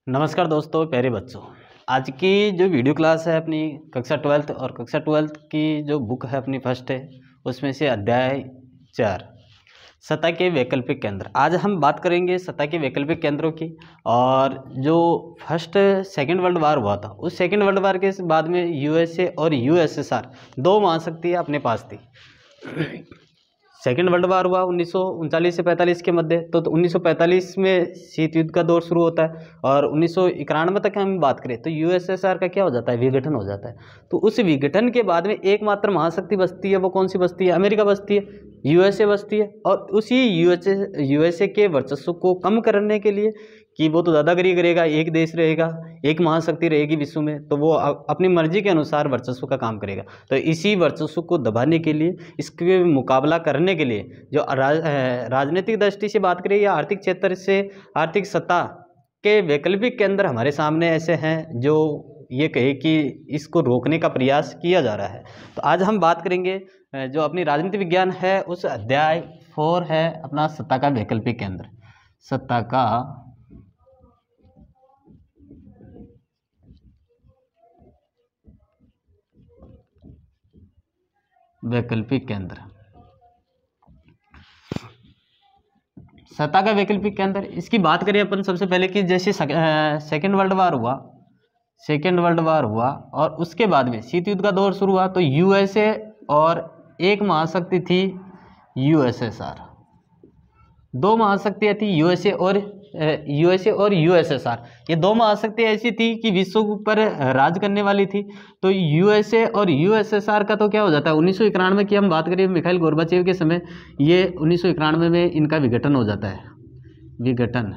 नमस्कार दोस्तों, प्यारे बच्चों। आज की जो वीडियो क्लास है अपनी कक्षा 12th और कक्षा 12th की जो बुक है अपनी फर्स्ट है, उसमें से अध्याय 4 सतह के वैकल्पिक केंद्र। आज हम बात करेंगे सतह के वैकल्पिक केंद्रों की। और जो फर्स्ट सेकेंड वर्ल्ड वार हुआ था, उस सेकेंड वर्ल्ड वार के बाद में यूएसए और यूएसएसआर दो महाशक्तियाँ अपने पास थी। सेकेंड वर्ल्ड वार हुआ 1939 से 45 के मध्य, तो 1945 में शीत युद्ध का दौर शुरू होता है और 1991 तक हम बात करें तो यूएसएसआर का क्या हो जाता है, विघटन हो जाता है। तो उस विघटन के बाद में एकमात्र महाशक्ति बचती है, वो कौन सी बचती है? अमेरिका बचती है, यूएसए बचती है। और उसी यूएसए के वर्चस्व को कम करने के लिए कि वो तो दादागिरी करेगा, एक देश रहेगा, एक महाशक्ति रहेगी विश्व में, तो वो अपनी मर्जी के अनुसार वर्चस्व का काम करेगा। तो इसी वर्चस्व को दबाने के लिए, इसके मुकाबला करने के लिए जो राजनीतिक दृष्टि से बात करें या आर्थिक क्षेत्र से आर्थिक सत्ता के वैकल्पिक केंद्र हमारे सामने ऐसे हैं जो ये कहे कि इसको रोकने का प्रयास किया जा रहा है। तो आज हम बात करेंगे जो अपनी राजनीति विज्ञान है उस अध्याय 4 है अपना सत्ता का वैकल्पिक केंद्र। सत्ता का वैकल्पिक केंद्र। सत्ता का वैकल्पिक केंद्र, इसकी बात करें अपन सबसे पहले कि जैसे सेकेंड वर्ल्ड वार हुआ और उसके बाद में शीत युद्ध का दौर शुरू हुआ, तो यूएसए और एक महाशक्ति थी यूएसएसआर। दो महाशक्तियाँ थी, यूएसए और यूएसएसआर। ये दो महाशक्तियाँ ऐसी थी कि विश्व पर राज करने वाली थी। तो यूएसए और यूएसएसआर का तो क्या हो जाता है, 1991 की हम बात करें मिखाइल गोर्बाचेव के समय, ये 1991 में इनका विघटन हो जाता है। विघटन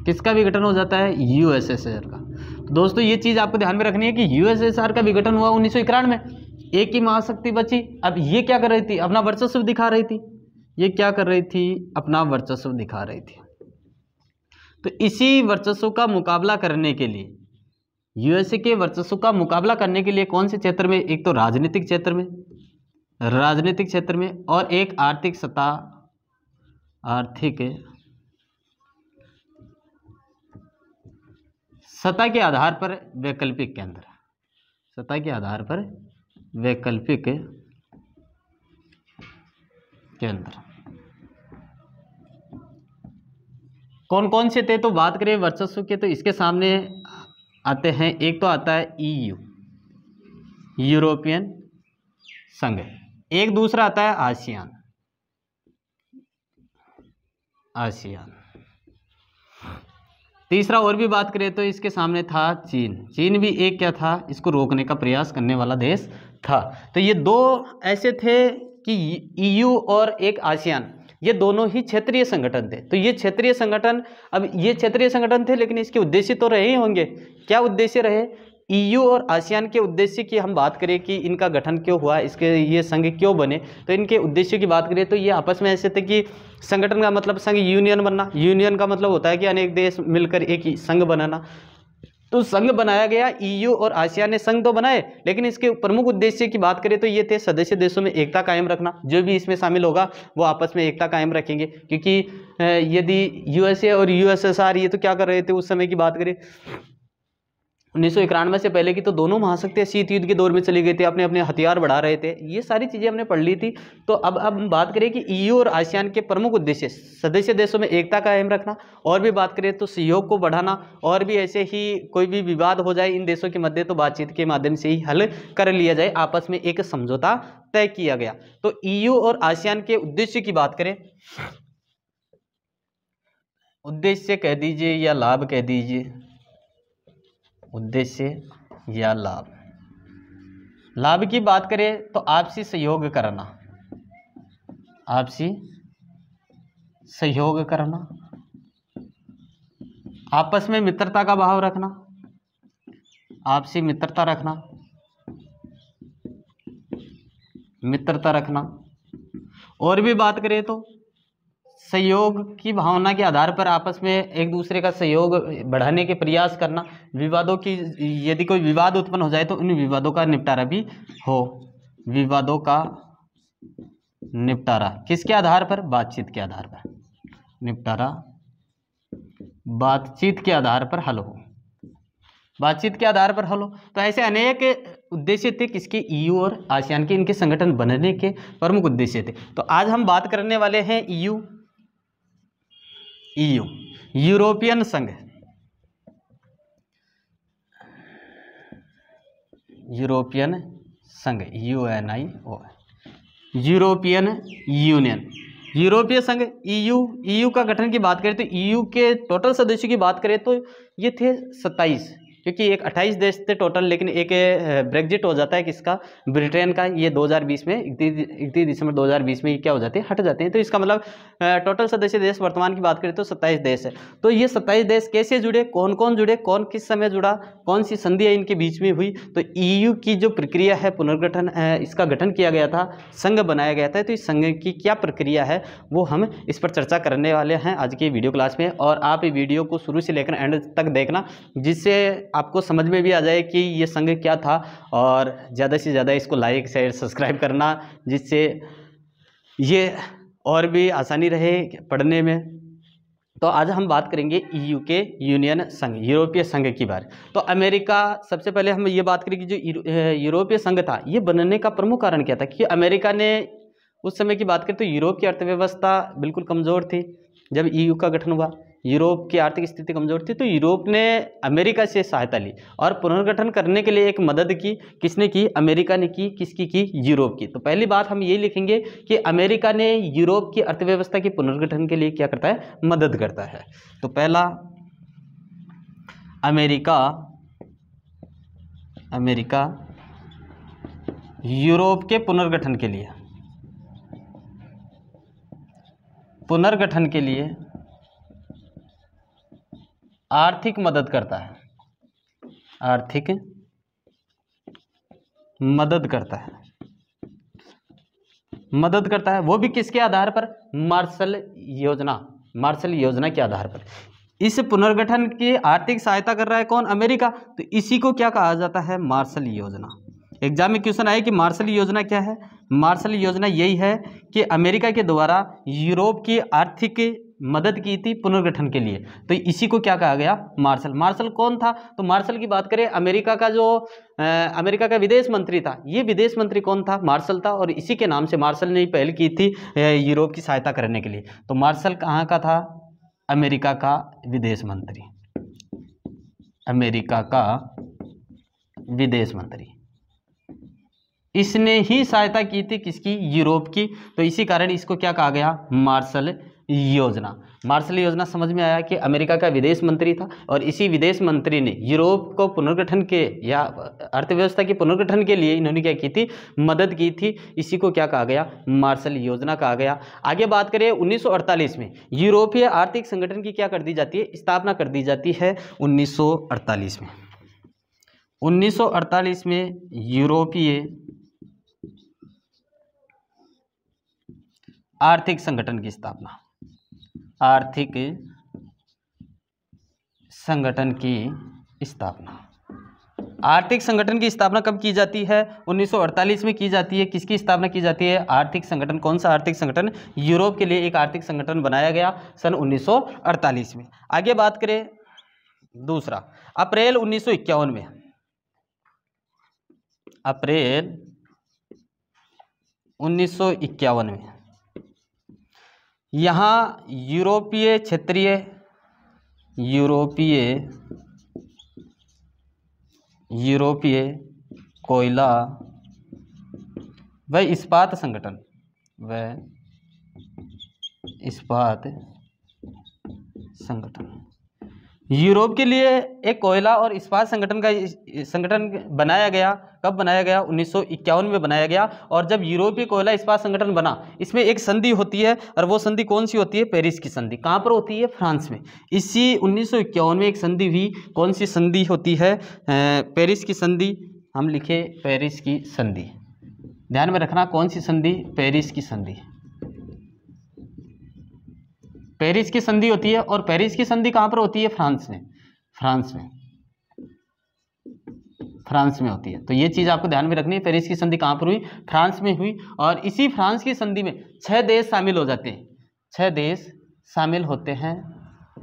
किसका विघटन हो जाता है? यूएसएसआर का। तो दोस्तों ये चीज़ आपको ध्यान में रखनी है कि यूएसएसआर का विघटन हुआ 1991 में, एक ही महाशक्ति बची। अब ये क्या कर रही थी? अपना वर्चस्व दिखा रही थी। ये क्या कर रही थी? अपना वर्चस्व दिखा रही थी। तो इसी वर्चस्व का मुकाबला करने के लिए, यूएसए के वर्चस्व का मुकाबला करने के लिए कौन से क्षेत्र में? एक तो राजनीतिक क्षेत्र में और एक आर्थिक सत्ता के आधार पर वैकल्पिक केंद्र। सत्ता के आधार पर वैकल्पिक केंद्र कौन कौन से थे? तो बात करें वर्चस्व के, तो इसके सामने आते हैं, एक तो आता है ईयू, यूरोपियन संघ। एक दूसरा आता है आसियान। तीसरा और भी बात करें तो इसके सामने था चीन भी एक क्या था, इसको रोकने का प्रयास करने वाला देश था। तो ये दो ऐसे थे कि ईयू और एक आसियान, ये दोनों ही क्षेत्रीय संगठन थे। तो ये क्षेत्रीय संगठन, अब ये क्षेत्रीय संगठन थे लेकिन इसके उद्देश्य तो रहे ही होंगे। क्या उद्देश्य रहे? ईयू और आसियान के उद्देश्य की हम बात करें कि इनका गठन क्यों हुआ, इसके ये संघ क्यों बने, तो इनके उद्देश्य की बात करें तो ये आपस में ऐसे थे कि संगठन का मतलब संघ, यूनियन बनना। यूनियन का मतलब होता है कि अनेक देश मिलकर एक ही संघ बनाना। तो संघ बनाया गया, ईयू और आसियान ने संघ तो बनाए, लेकिन इसके प्रमुख उद्देश्य की बात करें तो ये थे सदस्य देशों में एकता कायम रखना। जो भी इसमें शामिल होगा वो आपस में एकता कायम रखेंगे, क्योंकि यदि यूएसए और यूएसएसआर ये तो क्या कर रहे थे उस समय की बात करें 1991 से पहले की, तो दोनों महाशक्तियां शीत युद्ध के दौर में चली गई थी, अपने अपने हथियार बढ़ा रहे थे। ये सारी चीज़ें हमने पढ़ ली थी। तो अब हम बात करें कि ईयू और आसियान के प्रमुख उद्देश्य सदस्य देशों में एकता कायम रखना, और भी बात करें तो सहयोग को बढ़ाना, और भी ऐसे ही कोई भी विवाद हो जाए इन देशों के मध्य तो बातचीत के माध्यम से ही हल कर लिया जाए, आपस में एक समझौता तय किया गया। तो ईयू और आसियान के उद्देश्य की बात करें, उद्देश्य कह दीजिए या लाभ कह दीजिए, उद्देश्य या लाभ की बात करें तो आपसी सहयोग करना, आपस में मित्रता का भाव रखना, आपसी मित्रता रखना। और भी बात करें तो सहयोग की भावना के आधार पर आपस में एक दूसरे का सहयोग बढ़ाने के प्रयास करना। विवादों की, यदि कोई विवाद उत्पन्न हो जाए तो उन विवादों का निपटारा भी हो। विवादों का निपटारा किसके आधार पर? बातचीत के आधार पर। निपटारा बातचीत के आधार पर हल हो। बातचीत के आधार पर हल हो। तो ऐसे अनेक उद्देश्य थे किसके, ईयू और आसियान के, इनके संगठन बनने के प्रमुख उद्देश्य थे। तो आज हम बात करने वाले हैं ईयू, यूरोपियन संघ, यूरोपियन संघ, UNIO, यूरोपियन यूनियन, यूरोपीय संघ, ईयू का गठन की बात करें तो ईयू के टोटल सदस्यों की बात करें तो ये थे 27, क्योंकि एक 28 देश थे टोटल, लेकिन एक ब्रेग्जिट हो जाता है किसका, ब्रिटेन का, ये 2020 में 31 दिसंबर 2020 में ये क्या हो जाते हैं, हट जाते हैं। तो इसका मतलब टोटल सदस्य देश वर्तमान की बात करें तो 27 देश है। तो ये 27 देश कैसे जुड़े, कौन कौन जुड़े, कौन किस समय जुड़ा, कौन सी संधियाँ इनके बीच में हुई। तो ईयू की जो प्रक्रिया है, पुनर्गठन, इसका गठन किया गया था, संघ बनाया गया था। तो इस संघ की क्या प्रक्रिया है वो हम इस पर चर्चा करने वाले हैं आज की वीडियो क्लास में। और आप ये वीडियो को शुरू से लेकर एंड तक देखना, जिससे आपको समझ में भी आ जाए कि ये संघ क्या था, और ज़्यादा से ज़्यादा इसको लाइक शेयर सब्सक्राइब करना, जिससे ये और भी आसानी रहे पढ़ने में। तो आज हम बात करेंगे ईयू के, यूनियन संघ, यूरोपीय संघ की बात। तो अमेरिका, सबसे पहले हम ये बात करें कि जो यूरोपीय संघ था ये बनने का प्रमुख कारण क्या था, कि अमेरिका ने उस समय की बात करें तो यूरोप की अर्थव्यवस्था बिल्कुल कमज़ोर थी। जब ईयू का गठन हुआ, यूरोप की आर्थिक स्थिति कमज़ोर थी, तो यूरोप ने अमेरिका से सहायता ली और पुनर्गठन करने के लिए एक मदद की। किसने की, अमेरिका ने की। किसकी की, यूरोप की। तो पहली बात हम ये लिखेंगे कि अमेरिका ने यूरोप की अर्थव्यवस्था के पुनर्गठन के लिए क्या करता है, मदद करता है। तो पहला, अमेरिका यूरोप के पुनर्गठन के लिए आर्थिक मदद करता है, आर्थिक मदद करता है। वो भी किसके आधार पर, मार्शल योजना के आधार पर। इस पुनर्गठन की आर्थिक सहायता कर रहा है कौन, अमेरिका। तो इसी को क्या कहा जाता है, मार्शल योजना। एग्जाम में क्वेश्चन आया कि मार्शल योजना क्या है। मार्शल योजना यही है कि अमेरिका के द्वारा यूरोप की आर्थिक मदद की थी पुनर्गठन के लिए। तो इसी को क्या कहा गया, मार्शल। मार्शल कौन था, तो मार्शल की बात करें, अमेरिका का विदेश मंत्री था। ये विदेश मंत्री कौन था, मार्शल था। और इसी के नाम से मार्शल ने पहल की थी यूरोप की सहायता करने के लिए। तो मार्शल कहाँ का था, अमेरिका का विदेश मंत्री, अमेरिका का विदेश मंत्री। इसने ही सहायता की थी किसकी, यूरोप की। तो इसी कारण इसको क्या कहा गया, मार्शल योजना। मार्शल योजना समझ में आया कि अमेरिका का विदेश मंत्री था और इसी विदेश मंत्री ने यूरोप को पुनर्गठन के या अर्थव्यवस्था के पुनर्गठन के लिए इन्होंने क्या की थी, मदद की थी। इसी को क्या कहा गया, मार्शल योजना कहा गया। आगे बात करें 1948 में यूरोपीय आर्थिक संगठन की क्या कर दी जाती है, स्थापना कर दी जाती है 1948 में। 1948 में यूरोपीय आर्थिक संगठन की स्थापना, आर्थिक संगठन की स्थापना। आर्थिक संगठन की स्थापना कब की जाती है, 1948 में की जाती है। किसकी स्थापना की जाती है, आर्थिक संगठन। कौन सा आर्थिक संगठन, यूरोप के लिए एक आर्थिक संगठन बनाया गया सन 1948 में। आगे बात करें दूसरा, अप्रैल 1951 में, अप्रैल 1951 में यहाँ यूरोपीय कोयला व इस्पात संगठन, यूरोप के लिए एक कोयला और इस्पात संगठन बनाया गया। कब बनाया गया, 1951 में बनाया गया। और जब यूरोपीय कोयला इस्पात संगठन बना, इसमें एक संधि होती है, और वो संधि कौन सी होती है, पेरिस की संधि। कहाँ पर होती है, फ्रांस में। इसी 1951 में एक संधि हुई। कौन सी संधि होती है, पेरिस की संधि। हम लिखे पेरिस की संधि, ध्यान में रखना कौन सी संधि, पेरिस की संधि। पेरिस की संधि होती है, और पेरिस की संधि कहाँ पर होती है, फ्रांस में होती है। तो ये चीज़ आपको ध्यान में रखनी है, पेरिस की संधि कहाँ पर हुई, फ्रांस में हुई। और इसी फ्रांस की संधि में 6 देश शामिल हो जाते हैं, 6 देश शामिल होते हैं,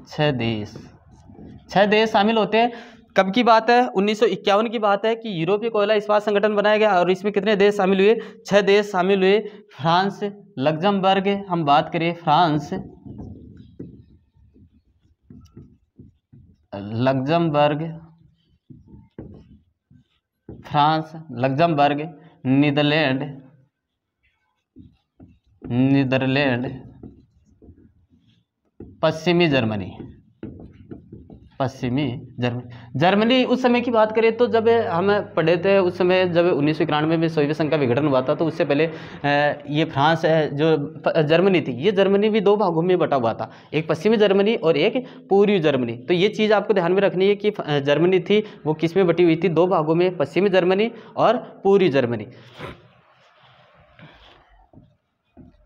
6 देश शामिल होते हैं। कब की बात है? 1951 की बात है कि यूरोपीय कोयला इस्पात संगठन बनाया गया और इसमें कितने देश शामिल हुए? 6 देश शामिल हुए। फ्रांस, लग्जमबर्ग, हम बात करें France, Luxembourg, France, Luxembourg, Netherlands, पश्चिमी जर्मनी, जर्मनी उस समय की बात करें तो जब हम पढ़े थे उस समय, जब 1991 में सोवियत संघ का विघटन हुआ था, तो उससे पहले ये फ्रांस है जो जर्मनी थी, ये जर्मनी भी 2 भागों में बटा हुआ था, एक पश्चिमी जर्मनी और एक पूर्वी जर्मनी। तो ये चीज़ आपको ध्यान में रखनी है कि जर्मनी थी वो किस में बटी हुई थी? 2 भागों में, पश्चिमी जर्मनी और पूर्वी जर्मनी।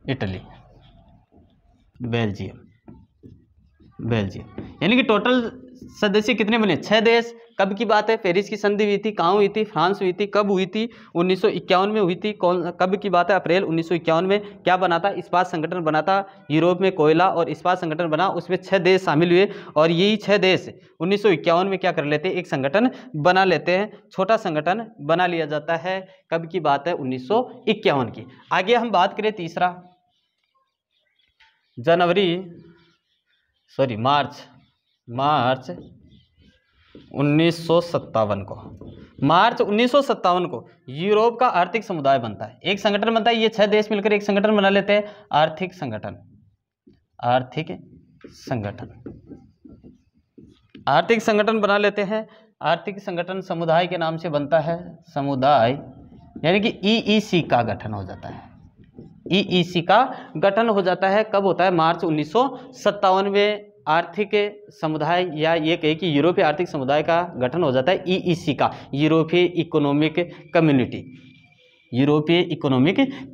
इटली, बेल्जियम, यानी कि टोटल सदस्य कितने बने? 6 देश। कब की बात है? पेरिस की संधि हुई थी, कहाँ हुई थी? फ्रांस हुई थी। कब हुई थी? 1951 में हुई थी। कब की बात है? अप्रैल 1951 में। क्या बना था? इस्पात संगठन बना था। यूरोप में कोयला और इस्पात संगठन बना, उसमें 6 देश शामिल हुए और यही 6 देश 1951 में क्या कर लेते हैं? एक संगठन बना लेते हैं, छोटा संगठन बना लिया जाता है। कब की बात है? 1951 की। आगे हम बात करें तीसरा, मार्च 1957 को, मार्च 1957 को यूरोप का आर्थिक समुदाय बनता है, एक संगठन बनता है। ये 6 देश मिलकर एक संगठन बना लेते हैं, आर्थिक संगठन बना लेते हैं। आर्थिक संगठन समुदाय के नाम से बनता है, समुदाय, यानी कि EEC का गठन हो जाता है। EEC का गठन हो जाता है। कब होता है? मार्च 1957 में आर्थिक समुदाय, या ये कहे कि यूरोपीय आर्थिक समुदाय का गठन हो जाता है, EEC का, यूरोपीय इकोनॉमिक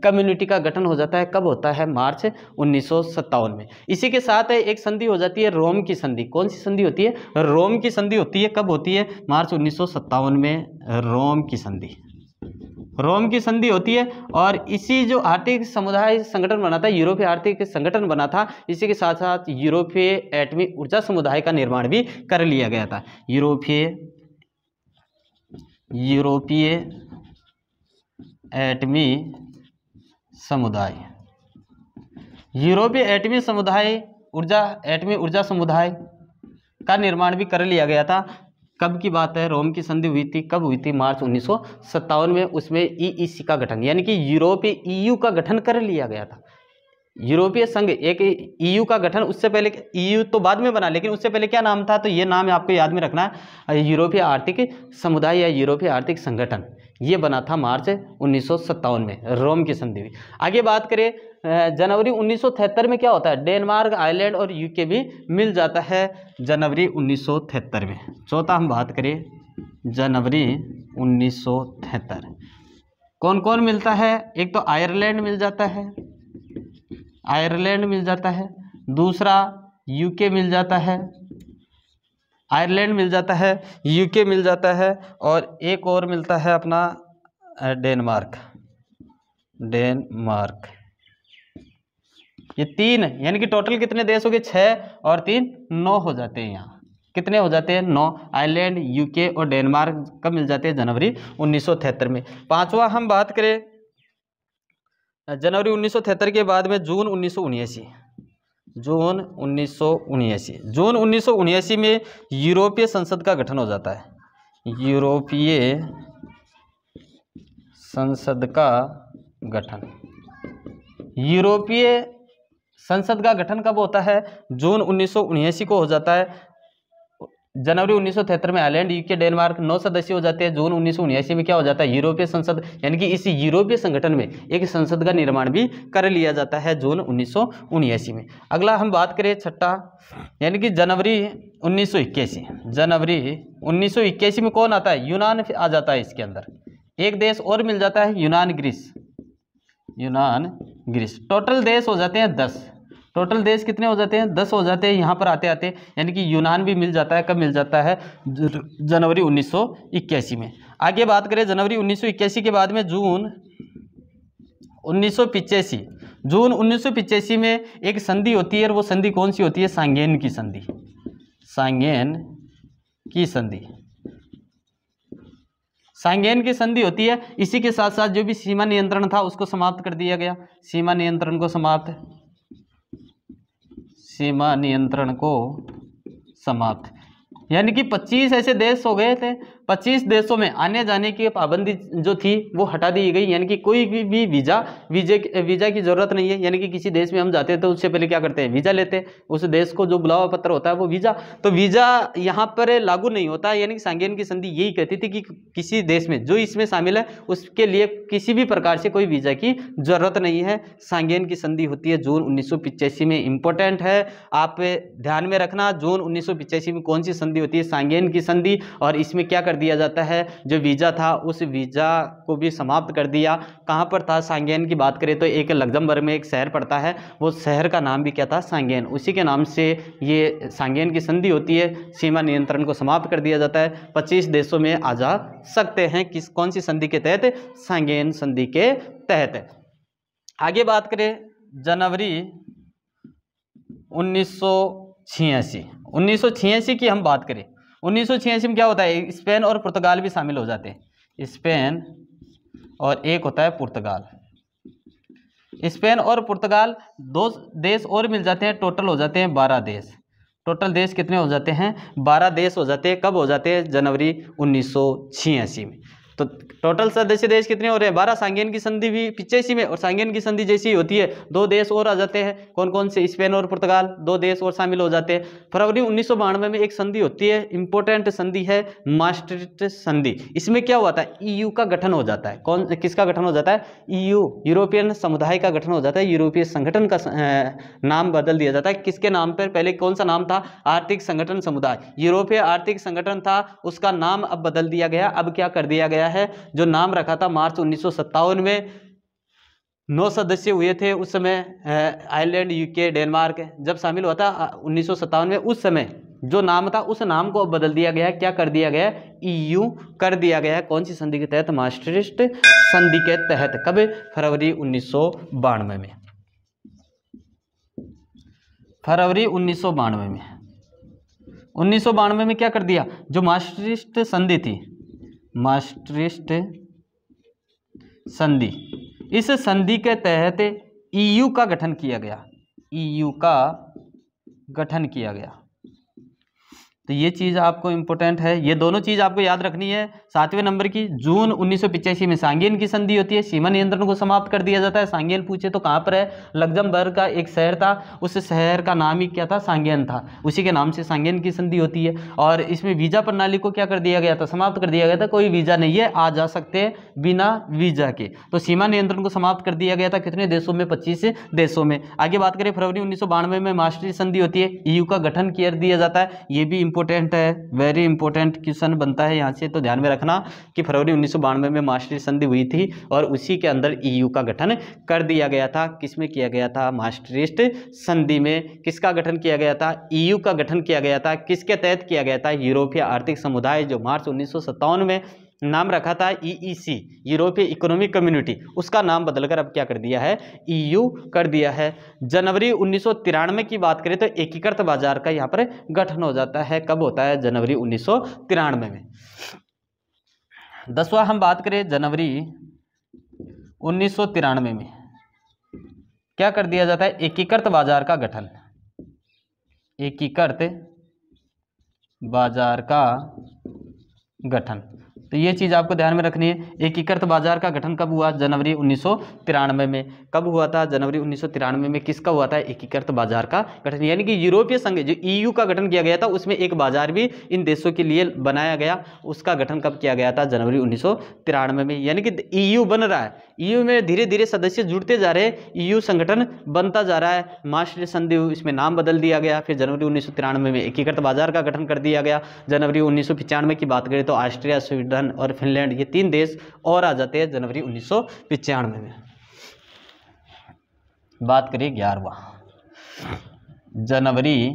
कम्युनिटी का गठन हो जाता है। कब होता है? मार्च 1957 में। इसी के साथ एक संधि हो जाती है, रोम की संधि। कौन सी संधि होती है? रोम की संधि होती है। कब होती है? मार्च 1957 में रोम की संधि होती है। और इसी जो आर्थिक समुदाय संगठन बना था, यूरोपीय आर्थिक संगठन बना था, इसी के साथ साथ यूरोपीय एटमी ऊर्जा समुदाय का निर्माण भी कर लिया गया था। यूरोपीय एटमी ऊर्जा समुदाय का निर्माण भी कर लिया गया था। कब की बात है? रोम की संधि हुई थी। कब हुई थी? मार्च 1957 में। उसमें EEC का गठन, यानी कि यूरोपीय EU का गठन कर लिया गया था। यूरोपीय संघ, एक EU का गठन, उससे पहले EU तो बाद में बना, लेकिन उससे पहले क्या नाम था? तो ये नाम आपको याद में रखना है, यूरोपीय आर्थिक समुदाय या यूरोपीय आर्थिक संगठन। ये बना था मार्च 1957 में, रोम की संधि हुई। आगे बात करें, जनवरी 1973 में क्या होता है? डेनमार्क, आयरलैंड और UK भी मिल जाता है जनवरी 1973 में। चौथा हम बात करें, जनवरी 1973 कौन कौन मिलता है? एक तो आयरलैंड मिल जाता है, दूसरा UK मिल जाता है, आयरलैंड मिल जाता है, UK मिल जाता है, और एक और मिलता है अपना डेनमार्क। ये 3, यानी कि टोटल कितने देश हो गए? 6 और 3 9 हो जाते हैं। यहाँ कितने हो जाते हैं? 9। आयरलैंड, UK और डेनमार्क कब मिल जाते हैं? जनवरी 1973 में। पांचवा हम बात करें, जनवरी 1973 के बाद में जून 1979 में यूरोपीय संसद का गठन हो जाता है। यूरोपीय संसद का गठन कब होता है? जून 1979 को हो जाता है। जनवरी 1973 में आयरलैंड, UK, डेनमार्क 9 सदस्य हो जाते हैं। जून 1979 में क्या हो जाता है? यूरोपीय संसद, यानी कि इस यूरोपीय संगठन में एक संसद का निर्माण भी कर लिया जाता है जून 1979 में। अगला हम बात करें छठा, यानी कि जनवरी 1981 में कौन आता है? यूनान आ जाता है। इसके अंदर एक देश और मिल जाता है, यूनान ग्रीस। टोटल देश हो जाते हैं 10। टोटल देश कितने हो जाते हैं? 10 हो जाते हैं यहाँ पर आते आते, यानी कि यूनान भी मिल जाता है। कब मिल जाता है? जनवरी 1981 में। आगे बात करें, जनवरी 1981 के बाद में जून 1985 में एक संधि होती है, और वो संधि कौन सी होती है? सांगेन की संधि। सांगेन की संधि होती है। इसी के साथ साथ जो भी सीमा नियंत्रण था उसको समाप्त कर दिया गया, सीमा नियंत्रण को समाप्त, सीमा नियंत्रण को समाप्त। यानी कि 25 ऐसे देश हो गए थे, 25 देशों में आने जाने की पाबंदी जो थी वो हटा दी गई। यानी कि कोई भी वीज़ा की ज़रूरत नहीं है। यानी कि किसी देश में हम जाते हैं तो उससे पहले क्या करते हैं, वीज़ा लेते हैं, उस देश को जो बुलावा पत्र होता है वो वीज़ा, तो वीज़ा यहाँ पर लागू नहीं होता। यानी कि सांगेन की संधि यही कहती थी कि किसी देश में जो इसमें शामिल है उसके लिए किसी भी प्रकार से कोई वीज़ा की ज़रूरत नहीं है। सांगेन की संधि होती है जून 1985 में। इंपॉर्टेंट है, आप ध्यान में रखना, जून 1985 में कौन सी संधि होती है, सांगेन की संधि। और इसमें क्या कर दिया जाता है, जो वीज़ा था उस वीज़ा को भी समाप्त कर दिया। कहाँ पर था सांगेन की बात करें तो एक लग्जमबर्ग में एक शहर पड़ता है, वो शहर का नाम भी क्या था, सांगेन, उसी के नाम से ये सांगेन की संधि होती है। सीमा नियंत्रण को समाप्त कर दिया जाता है, 25 देशों में आ जा सकते हैं, किस कौन सी संधि के तहत, सांगेन संधि के तहत। आगे बात करें जनवरी 1986 की हम बात करें, 1986 में क्या होता है, स्पेन और पुर्तगाल भी शामिल हो जाते हैं, स्पेन और एक होता है पुर्तगाल। स्पेन और पुर्तगाल 2 देश और मिल जाते हैं, टोटल हो जाते हैं 12 देश। टोटल देश कितने हो जाते हैं, 12 देश हो जाते हैं। कब हो जाते हैं, जनवरी 1986 में। तो टोटल सदस्य देश कितने हो रहे हैं, 12। सांगेन की संधि भी 85 में, और सांगेन की संधि जैसी होती है 2 देश और आ जाते हैं। कौन कौन से, स्पेन और पुर्तगाल, 2 देश और शामिल हो जाते हैं। फरवरी 1992 में एक संधि होती है, इंपॉर्टेंट संधि है, मास्ट्रिक्ट संधि। इसमें क्या हुआ था, ईयू का गठन हो जाता है। कौन किसका गठन हो जाता है, ईयू, यूरोपियन समुदाय का गठन हो जाता है। यूरोपीय संगठन का नाम बदल दिया जाता है। किसके नाम पर, पहले कौन सा नाम था, आर्थिक संगठन समुदाय, यूरोपीय आर्थिक संगठन था, उसका नाम अब बदल दिया गया। अब क्या कर दिया गया है, जो नाम रखा था मार्च 1957 में, 9 सदस्य हुए थे उस समय, आयरलैंड, यूके, डेनमार्क जब शामिल हुआ था 1957 में, उस समय जो नाम था उस नाम को अब बदल दिया गया। क्या कर दिया गया, ईयू कर दिया गया है। कौन सी संधि के तहत, मास्ट्रिक्ट संधि के तहत। कब, फरवरी 1992 में, फरवरी 1992 में। 1992 में क्या कर दिया, जो मास्ट्रिक्ट संधि थी, मास्ट्रिक्ट संधि, इस संधि के तहत ईयू का गठन किया गया, ईयू का गठन किया गया। तो ये चीज़ आपको इंपॉर्टेंट है, ये दोनों चीज़ आपको याद रखनी है। 7वें नंबर की, जून 1985 में सांगेन की संधि होती है, सीमा नियंत्रण को समाप्त कर दिया जाता है। सांगेन पूछे तो कहाँ पर है, लग्जमबर्ग का एक शहर था, उस शहर का नाम ही क्या था, सांगेन था, उसी के नाम से सांगेन की संधि होती है। और इसमें वीज़ा प्रणाली को क्या कर दिया गया था, समाप्त कर दिया गया था। कोई वीज़ा नहीं है, आ जा सकते हैं बिना वीज़ा के। तो सीमा नियंत्रण को समाप्त कर दिया गया था, कितने देशों में, 25 देशों में। आगे बात करें, फरवरी 1992 में मास्ट्रिक्ट संधि होती है, ईयू का गठन कर दिया जाता है। ये भी इंपॉर्टेंट है, वेरी इंपॉर्टेंट क्वेश्चन बनता है यहाँ से, तो ध्यान में रखना कि फरवरी 1992 में मास्ट्रिक्ट संधि हुई थी और उसी के अंदर ईयू का गठन कर दिया गया था। किसमें किया गया था, मास्ट्रिक्ट संधि में किसका गठन किया गया था, ईयू का गठन किया गया था। किसके तहत किया गया था, यूरोपीय आर्थिक समुदाय, जो मार्च 1957 में नाम रखा था ईईसी, यूरोपीय इकोनॉमिक कम्युनिटी, उसका नाम बदलकर अब क्या कर दिया है, ईयू कर दिया है। जनवरी 1993 की बात करें तो एकीकृत बाजार का यहाँ पर गठन हो जाता है। कब होता है, जनवरी 1993 में। 10वां हम बात करें, जनवरी 1993 में क्या कर दिया जाता है, एकीकृत बाजार का गठन, एकीकृत बाजार का गठन। तो ये चीज़ आपको ध्यान में रखनी है। एकीकृत बाजार का गठन कब हुआ, जनवरी 1993 में। कब हुआ था, जनवरी 1993 में। किसका हुआ था, एकीकृत बाजार का गठन, यानी कि यूरोपीय संघ जो ईयू का गठन किया गया था उसमें एक बाजार भी इन देशों के लिए बनाया गया। उसका गठन कब किया गया था, जनवरी 1993 में। यानी कि ईयू बन रहा है, ईयू में धीरे धीरे सदस्य जुड़ते जा रहे हैं, ईयू संगठन बनता जा रहा है। मास्ट्रिक्ट संधि, इसमें नाम बदल दिया गया, फिर जनवरी 1993 में एकीकृत बाजार का गठन कर दिया गया। जनवरी 1995 की बात करें तो ऑस्ट्रिया, स्वीडन और फिनलैंड, ये 3 देश और आ जाते हैं जनवरी 1995 में। बात करें 11वां, जनवरी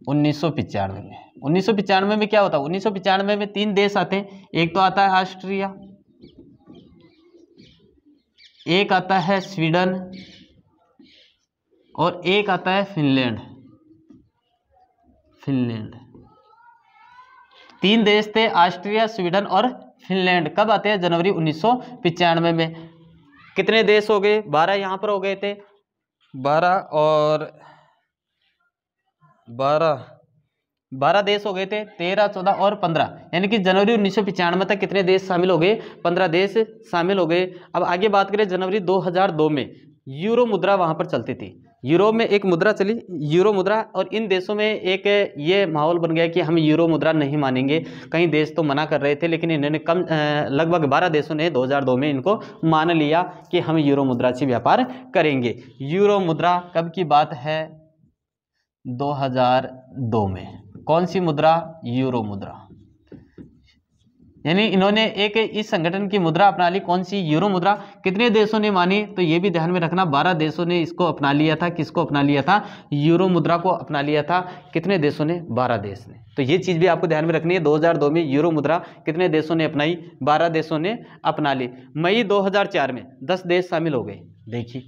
1995 में। 1995 में क्या होता है, 1995 में 3 देश आते हैं। एक तो आता है ऑस्ट्रिया, एक आता है स्वीडन और एक आता है फिनलैंड। फिनलैंड 3 देश थे, ऑस्ट्रिया, स्वीडन और फिनलैंड कब आते हैं? जनवरी 1995 में। कितने देश हो गए? 12 यहाँ पर हो गए थे, 12 और 12 देश हो गए थे, 13, 14 और 15, यानी कि जनवरी 1995 तक कितने देश शामिल हो गए? 15 देश शामिल हो गए। अब आगे बात करें, जनवरी 2002 में यूरो मुद्रा वहाँ पर चलती थी। यूरोप में एक मुद्रा चली, यूरो मुद्रा, और इन देशों में एक ये माहौल बन गया कि हम यूरो मुद्रा नहीं मानेंगे। कई देश तो मना कर रहे थे, लेकिन इन्होंने लगभग 12 देशों ने 2002 में इनको मान लिया कि हम यूरो मुद्रा से व्यापार करेंगे। यूरो मुद्रा कब की बात है? 2002 में। कौन सी मुद्रा? यूरो मुद्रा। यानी इन्होंने एक इस संगठन की मुद्रा अपना ली। कौन सी? यूरो मुद्रा। कितने देशों ने मानी? तो ये भी ध्यान में रखना, 12 देशों ने इसको अपना लिया था। किसको अपना लिया था? यूरो मुद्रा को अपना लिया था। कितने देशों ने? 12 देश ने। तो ये चीज़ भी आपको ध्यान में रखनी है। 2002 में यूरो मुद्रा कितने देशों ने अपनाई? 12 देशों ने अपना ली। मई 2004 में 10 देश शामिल हो गए। देखिए,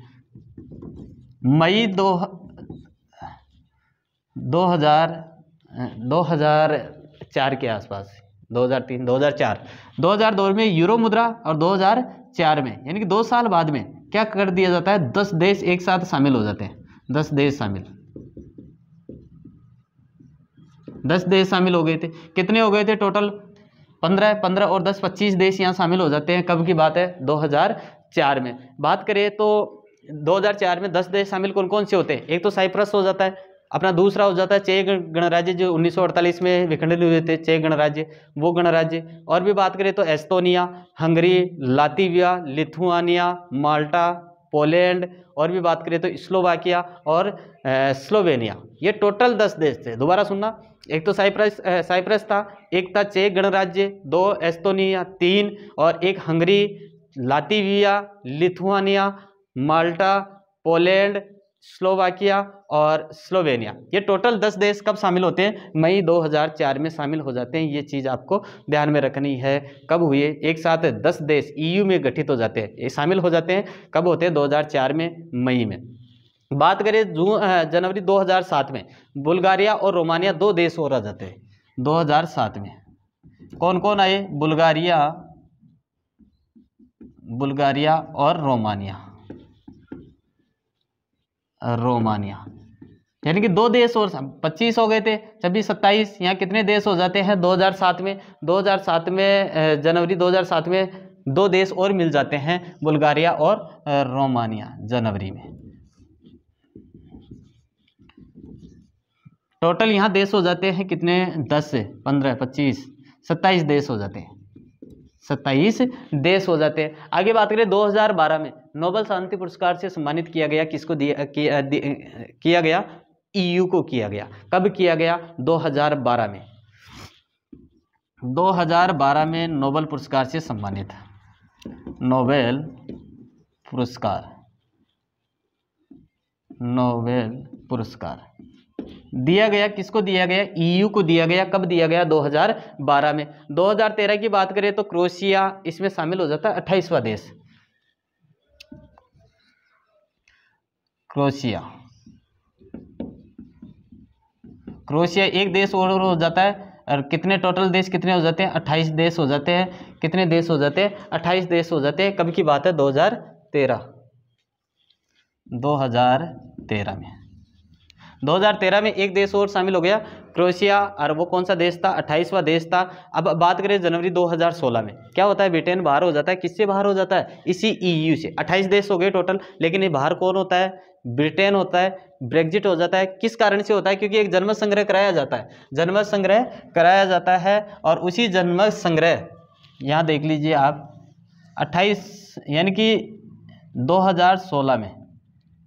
मई 2004 के आसपास, 2003, 2002 में यूरो मुद्रा, और 2004 में, यानी कि 2 साल बाद में क्या कर दिया जाता है? 10 देश एक साथ शामिल हो जाते हैं। 10 देश शामिल, 10 देश शामिल हो गए थे। कितने हो गए थे टोटल? 15 और 10, 25 देश यहाँ शामिल हो जाते हैं। कब की बात है? 2004 में। बात करें तो 2004 में 10 देश शामिल कौन कौन से होते हैं? एक तो साइप्रस हो जाता है अपना, दूसरा हो जाता है चेक गणराज्य, जो 1948 में विखंडित हुए थे चेक गणराज्य, वो गणराज्य। और भी बात करें तो एस्टोनिया, हंगरी, लातविया, लिथुआनिया, माल्टा, पोलैंड, और भी बात करें तो स्लोवाकिया और स्लोवेनिया। ये टोटल 10 देश थे। दोबारा सुनना, एक तो साइप्रस था, एक था चेक गणराज्य, 2 एस्टोनिया, 3 और एक हंगरी, लातविया, लिथुआनिया, माल्टा, पोलैंड, स्लोवाकिया और स्लोवेनिया। ये टोटल 10 देश कब शामिल होते हैं? मई 2004 में शामिल हो जाते हैं। ये चीज़ आपको ध्यान में रखनी है। कब हुए? एक साथ 10 देश EU में गठित हो जाते हैं, ये शामिल हो जाते हैं। कब होते हैं? 2004 में, मई में। बात करें जनवरी 2007 में बुल्गारिया और रोमानिया 2 देश और आ जाते हैं। 2007 में कौन कौन आए? बुल्गारिया और रोमानिया, यानी कि 2 देश और 25 हो गए थे, 26, 27, यहाँ कितने देश हो जाते हैं? 2007 में। 2007 में जनवरी 2007 में 2 देश और मिल जाते हैं, बुल्गारिया और रोमानिया, जनवरी में। टोटल यहाँ देश हो जाते हैं कितने? 10 से 15, 25, 27 देश हो जाते हैं। 27 देश हो जाते हैं। आगे बात करें 2012 में नोबेल शांति पुरस्कार से सम्मानित किया गया। किसको किया गया? EU को किया गया। कब किया गया? 2012 में। 2012 में नोबेल पुरस्कार से सम्मानित, नोबेल पुरस्कार दिया गया। किसको दिया गया? EU को दिया गया। कब दिया गया? 2012 में। 2013 की बात करें तो क्रोएशिया इसमें शामिल हो जाता है, 28वां देश। क्रोएशिया एक देश और हो जाता है। और कितने टोटल देश कितने हो जाते हैं? 28 देश हो जाते हैं। कितने देश हो जाते हैं? 28 देश हो जाते हैं। कब की बात है? 2013 में। 2013 में एक देश और शामिल हो गया, क्रोएशिया, और वो कौन सा देश था? 28वां देश था। अब बात करें जनवरी 2016 में, क्या होता है? ब्रिटेन बाहर हो जाता है। किससे बाहर हो जाता है? इसी EU से। 28 देश हो गए टोटल, लेकिन ये बाहर कौन होता है? ब्रिटेन होता है। ब्रेग्जिट हो जाता है। किस कारण से होता है? क्योंकि एक जनमत संग्रह कराया जाता है। जनमत संग्रह कराया जाता है, और उसी जनमत संग्रह, यहाँ देख लीजिए आप, 28 यानी कि 2016 में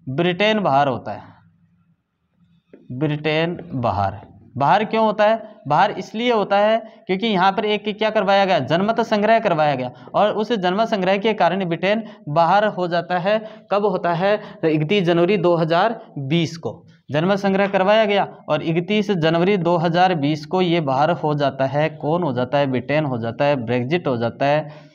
ब्रिटेन बाहर होता है। ब्रिटेन बाहर क्यों होता है? बाहर इसलिए होता है क्योंकि यहाँ पर एक क्या करवाया गया? जनमत संग्रह करवाया गया, और उस जनमत संग्रह के कारण ब्रिटेन बाहर हो जाता है। कब होता है? 31 जनवरी 2020 को जनमत संग्रह करवाया गया, और 31 जनवरी 2020 को ये बाहर हो जाता है। कौन हो जाता है? ब्रिटेन हो जाता है। ब्रेग्जिट हो जाता है।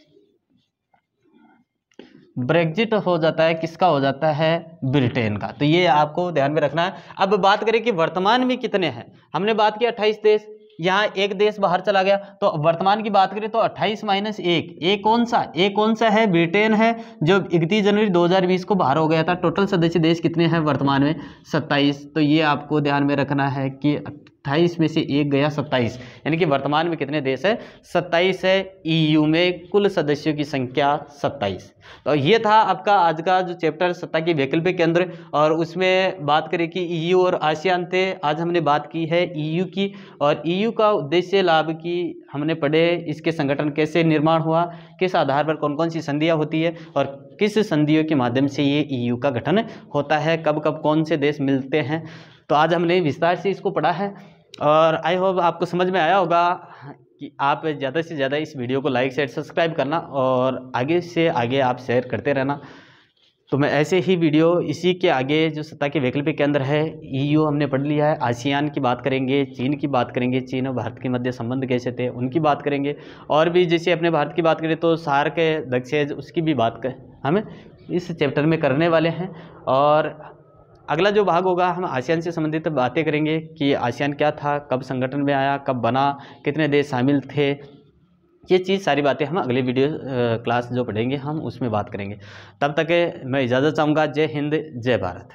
ब्रेग्जिट हो जाता है। किसका हो जाता है? ब्रिटेन का। तो ये आपको ध्यान में रखना है। अब बात करें कि वर्तमान में कितने हैं। हमने बात की 28 देश, यहाँ एक देश बाहर चला गया। तो वर्तमान की बात करें तो 28 - 1, ए कौन सा है? ब्रिटेन है, जो 31 जनवरी 2020 को बाहर हो गया था। टोटल सदस्य देश कितने हैं वर्तमान में? 27। तो ये आपको ध्यान में रखना है कि 28 में से एक गया 27, यानी कि वर्तमान में कितने देश है? 27 है। EU में कुल सदस्यों की संख्या 27। तो ये था आपका आज का जो चैप्टर सत्ता की वैकल्पिक केंद्र, और उसमें बात करें कि EU और आसियान थे। आज हमने बात की है EU की, और EU का उद्देश्य लाभ की हमने पढ़े, इसके संगठन कैसे निर्माण हुआ, किस आधार पर कौन कौन सी संधियाँ होती है, और किस संधियों के माध्यम से ये EU का गठन होता है, कब कब कौन से देश मिलते हैं। तो आज हमने विस्तार से इसको पढ़ा है, और आई होप आपको समझ में आया होगा कि आप ज़्यादा से ज़्यादा इस वीडियो को लाइक शेयर सब्सक्राइब करना, और आगे से आगे आप शेयर करते रहना। तो मैं ऐसे ही वीडियो इसी के आगे जो सत्ता के वैकल्पिक केंद्र है, EU हमने पढ़ लिया है, आसियान की बात करेंगे, चीन की बात करेंगे, चीन और भारत के मध्य संबंध कैसे थे उनकी बात करेंगे, और भी जैसे अपने भारत की बात करें तो सार्क दक्षेज उसकी भी बात हम इस चैप्टर में करने वाले हैं। और अगला जो भाग होगा हम आसियान से संबंधित बातें करेंगे कि आसियान क्या था, कब संगठन में आया, कब बना, कितने देश शामिल थे। ये चीज़ सारी बातें हम अगले वीडियो क्लास जो पढ़ेंगे हम उसमें बात करेंगे। तब तक मैं इजाज़त चाहूँगा। जय हिंद, जय भारत।